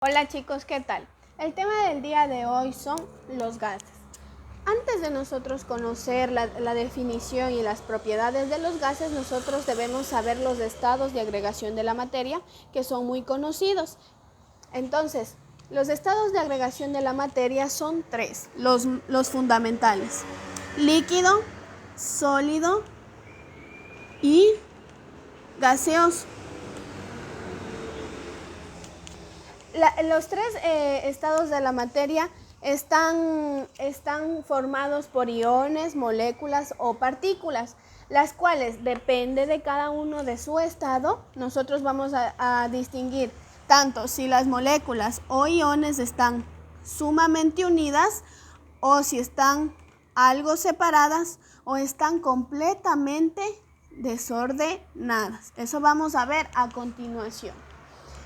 Hola chicos, ¿qué tal? El tema del día de hoy son los gases. Antes de nosotros conocer la definición y las propiedades de los gases, nosotros debemos saber los estados de agregación de la materia, que son muy conocidos. Entonces, los estados de agregación de la materia son tres, los fundamentales: líquido, sólido y gaseoso. Los tres estados de la materia están formados por iones, moléculas o partículas, las cuales, depende de cada uno de su estado, nosotros vamos a distinguir tanto si las moléculas o iones están sumamente unidas o si están algo separadas o están completamente desordenadas. Eso vamos a ver a continuación.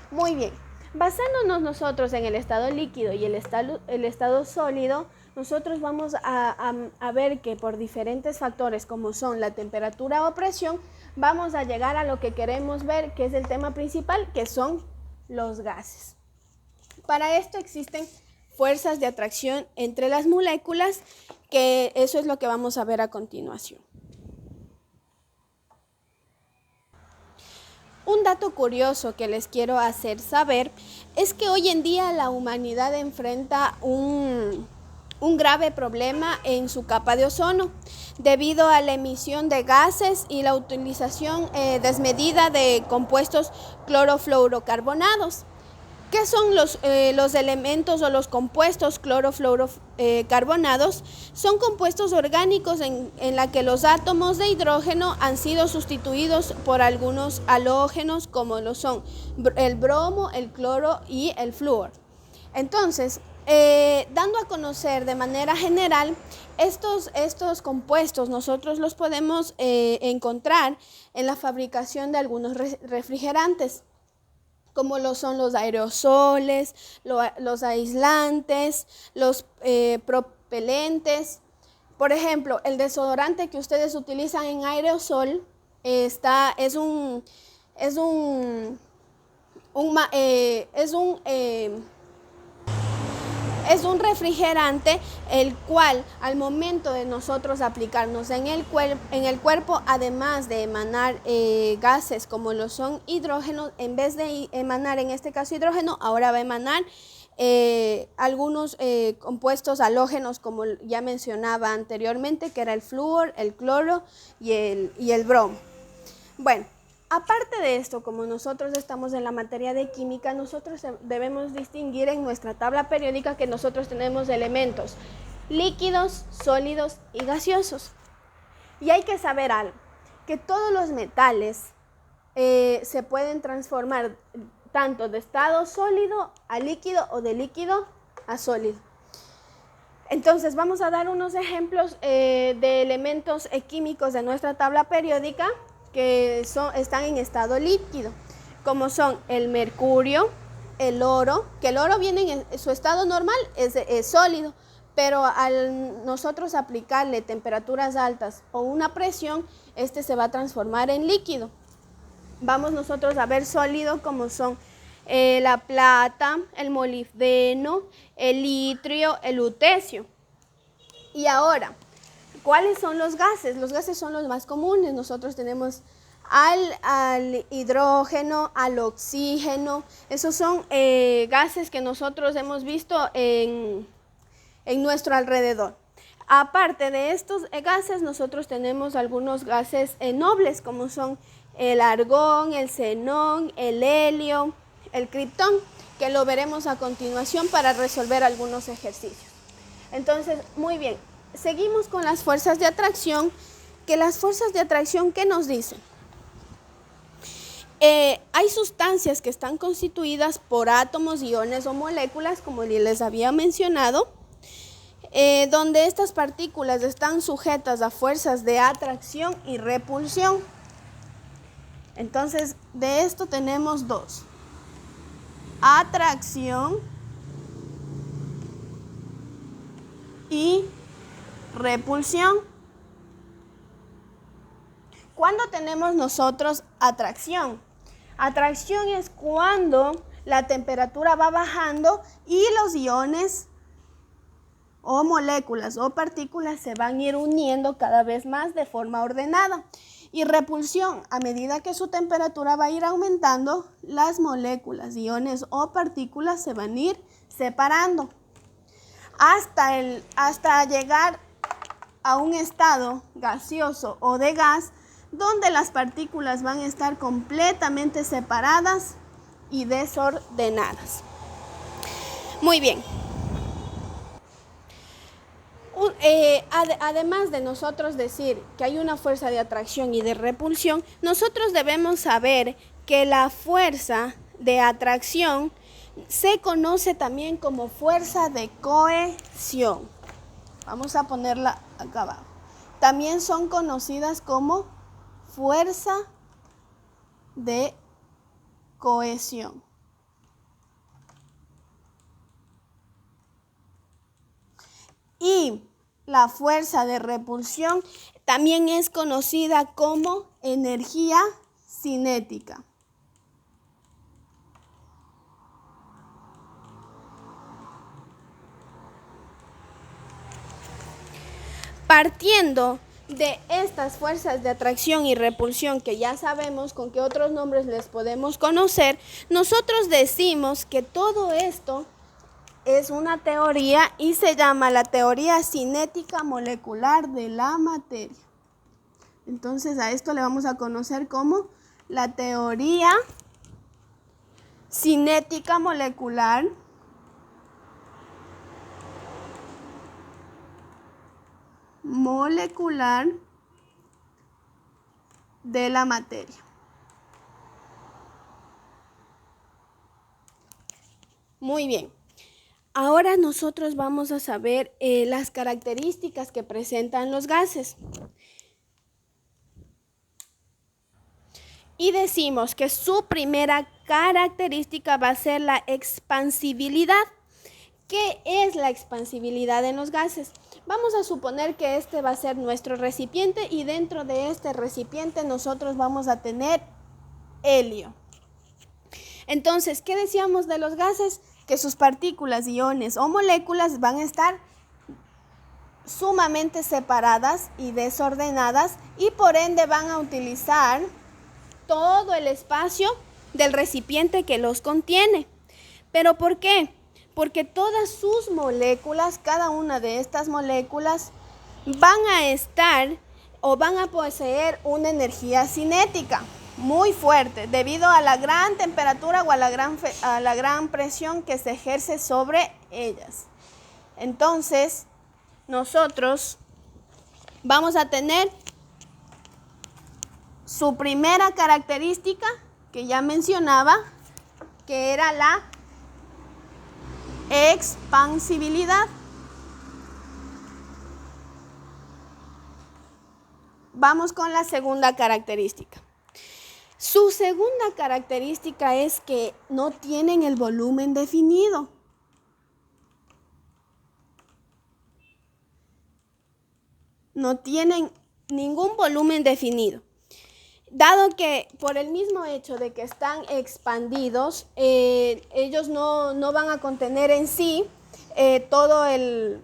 Muy bien. Basándonos nosotros en el estado líquido y el estado sólido, nosotros vamos a ver que por diferentes factores como son la temperatura o presión, vamos a llegar a lo que queremos ver, que es el tema principal, que son los gases. Para esto existen fuerzas de atracción entre las moléculas, que eso es lo que vamos a ver a continuación. Un dato curioso que les quiero hacer saber es que hoy en día la humanidad enfrenta un grave problema en su capa de ozono debido a la emisión de gases y la utilización desmedida de compuestos clorofluorocarbonados. ¿Qué son los elementos o los compuestos clorofluorocarbonados? Son compuestos orgánicos en la que los átomos de hidrógeno han sido sustituidos por algunos halógenos, como lo son el bromo, el cloro y el flúor. Entonces, dando a conocer de manera general, estos compuestos nosotros los podemos encontrar en la fabricación de algunos refrigerantes, como lo son los aerosoles, los aislantes, los propelentes. Por ejemplo, el desodorante que ustedes utilizan en aerosol es un refrigerante, el cual al momento de nosotros aplicarnos en el cuerpo, además de emanar gases como lo son hidrógeno, en vez de emanar en este caso hidrógeno, ahora va a emanar algunos compuestos halógenos, como ya mencionaba anteriormente, que era el flúor, el cloro y el bromo. Bueno, aparte de esto, como nosotros estamos en la materia de química, nosotros debemos distinguir en nuestra tabla periódica que nosotros tenemos elementos líquidos, sólidos y gaseosos. Y hay que saber algo, que todos los metales se pueden transformar tanto de estado sólido a líquido o de líquido a sólido. Entonces vamos a dar unos ejemplos de elementos químicos de nuestra tabla periódica que están en estado líquido, como son el mercurio, el oro, que el oro viene en su estado normal, es sólido, pero al nosotros aplicarle temperaturas altas o una presión, este se va a transformar en líquido. Vamos nosotros a ver sólido, como son la plata, el molibdeno, el litrio, el lutecio. Y ahora, ¿cuáles son los gases? Los gases son los más comunes. Nosotros tenemos al hidrógeno, al oxígeno. Esos son gases que nosotros hemos visto en nuestro alrededor. Aparte de estos gases, nosotros tenemos algunos gases nobles, como son el argón, el xenón, el helio, el criptón, que lo veremos a continuación para resolver algunos ejercicios. Entonces, muy bien, seguimos con las fuerzas de atracción, que las fuerzas de atracción, ¿qué nos dicen? Hay sustancias que están constituidas por átomos, iones o moléculas, como les había mencionado, donde estas partículas están sujetas a fuerzas de atracción y repulsión. Entonces, de esto tenemos dos: atracción y repulsión. ¿Cuándo tenemos nosotros atracción? Atracción es cuando la temperatura va bajando y los iones o moléculas o partículas se van a ir uniendo cada vez más de forma ordenada. Y repulsión, a medida que su temperatura va a ir aumentando, las moléculas, iones o partículas se van a ir separando hasta llegar a un estado gaseoso o de gas donde las partículas van a estar completamente separadas y desordenadas. Muy bien. Además de nosotros decir que hay una fuerza de atracción y de repulsión, nosotros debemos saber que la fuerza de atracción se conoce también como fuerza de cohesión. Vamos a ponerla acá abajo. También son conocidas como fuerza de cohesión. Y la fuerza de repulsión también es conocida como energía cinética. Partiendo de estas fuerzas de atracción y repulsión que ya sabemos con qué otros nombres les podemos conocer, nosotros decimos que todo esto es una teoría y se llama la teoría cinética molecular de la materia. Entonces a esto le vamos a conocer como la teoría cinética molecular de la materia. Muy bien. Ahora nosotros vamos a saber las características que presentan los gases. Y decimos que su primera característica va a ser la expansibilidad. ¿Qué es la expansibilidad en los gases? Vamos a suponer que este va a ser nuestro recipiente y dentro de este recipiente nosotros vamos a tener helio. Entonces, ¿qué decíamos de los gases? Que sus partículas, iones o moléculas van a estar sumamente separadas y desordenadas y por ende van a utilizar todo el espacio del recipiente que los contiene. ¿Pero por qué? Porque todas sus moléculas, cada una de estas moléculas, van a estar o van a poseer una energía cinética muy fuerte debido a la gran temperatura o a la gran presión que se ejerce sobre ellas. Entonces, nosotros vamos a tener su primera característica que ya mencionaba, que era la expansibilidad. Vamos con la segunda característica. Su segunda característica es que no tienen el volumen definido. No tienen ningún volumen definido. Dado que por el mismo hecho de que están expandidos, ellos no van a contener en sí todo el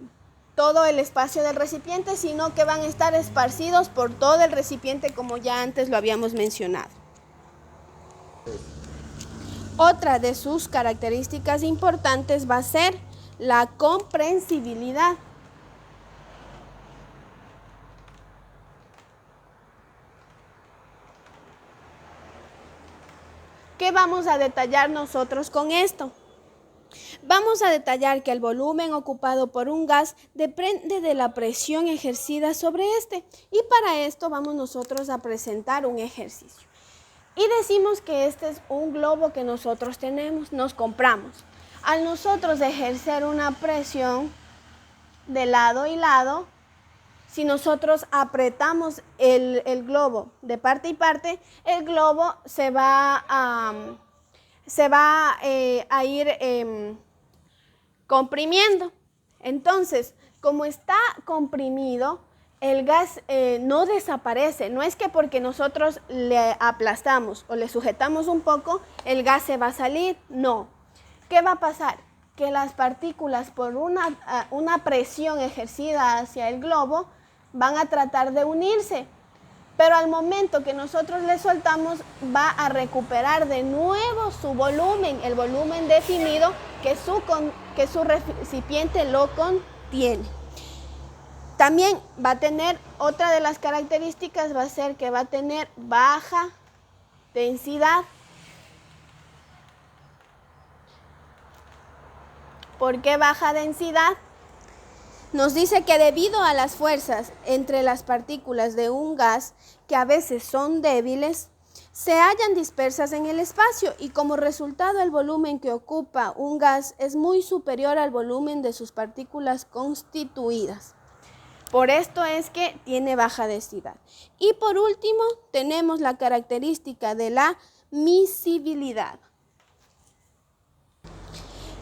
espacio del recipiente, sino que van a estar esparcidos por todo el recipiente como ya antes lo habíamos mencionado. Otra de sus características importantes va a ser la comprensibilidad. ¿Qué vamos a detallar nosotros con esto? Vamos a detallar que el volumen ocupado por un gas depende de la presión ejercida sobre este. Y para esto vamos nosotros a presentar un ejercicio. Y decimos que este es un globo que nosotros tenemos, nos compramos. Al nosotros ejercer una presión de lado y lado, si nosotros apretamos el globo de parte y parte, el globo se va a ir comprimiendo. Entonces, como está comprimido, el gas no desaparece. No es que porque nosotros le aplastamos o le sujetamos un poco, el gas se va a salir. No. ¿Qué va a pasar? Que las partículas, por una presión ejercida hacia el globo, van a tratar de unirse. Pero al momento que nosotros le soltamos, va a recuperar de nuevo su volumen, el volumen definido que su recipiente lo contiene. También va a tener, otra de las características va a ser que va a tener baja densidad. ¿Por qué baja densidad? Nos dice que debido a las fuerzas entre las partículas de un gas, que a veces son débiles, se hallan dispersas en el espacio y como resultado el volumen que ocupa un gas es muy superior al volumen de sus partículas constituidas. Por esto es que tiene baja densidad. Y por último, tenemos la característica de la miscibilidad.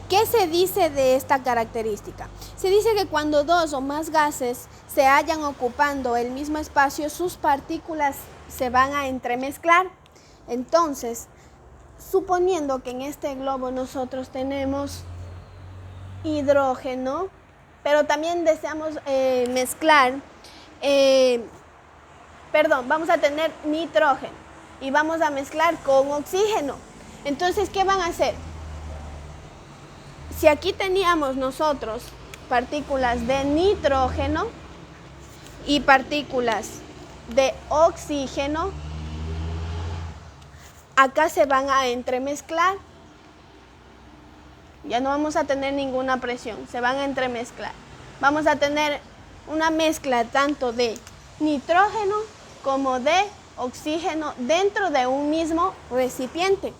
¿Qué se dice de esta característica? Se dice que cuando dos o más gases se hallan ocupando el mismo espacio, sus partículas se van a entremezclar. Entonces, suponiendo que en este globo nosotros tenemos hidrógeno, pero también deseamos vamos a tener nitrógeno y vamos a mezclar con oxígeno. Entonces, ¿qué van a hacer? Si aquí teníamos nosotros partículas de nitrógeno y partículas de oxígeno, acá se van a entremezclar. Ya no vamos a tener ninguna presión, se van a entremezclar. Vamos a tener una mezcla tanto de nitrógeno como de oxígeno dentro de un mismo recipiente.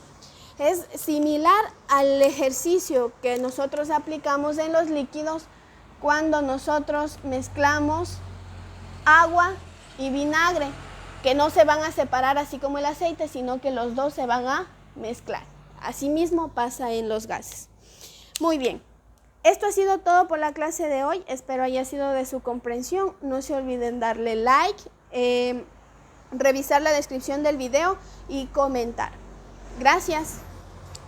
Es similar al ejercicio que nosotros aplicamos en los líquidos cuando nosotros mezclamos agua y vinagre, que no se van a separar así como el aceite, sino que los dos se van a mezclar. Asimismo pasa en los gases. Muy bien, esto ha sido todo por la clase de hoy. Espero haya sido de su comprensión. No se olviden darle like, revisar la descripción del video y comentar. Gracias.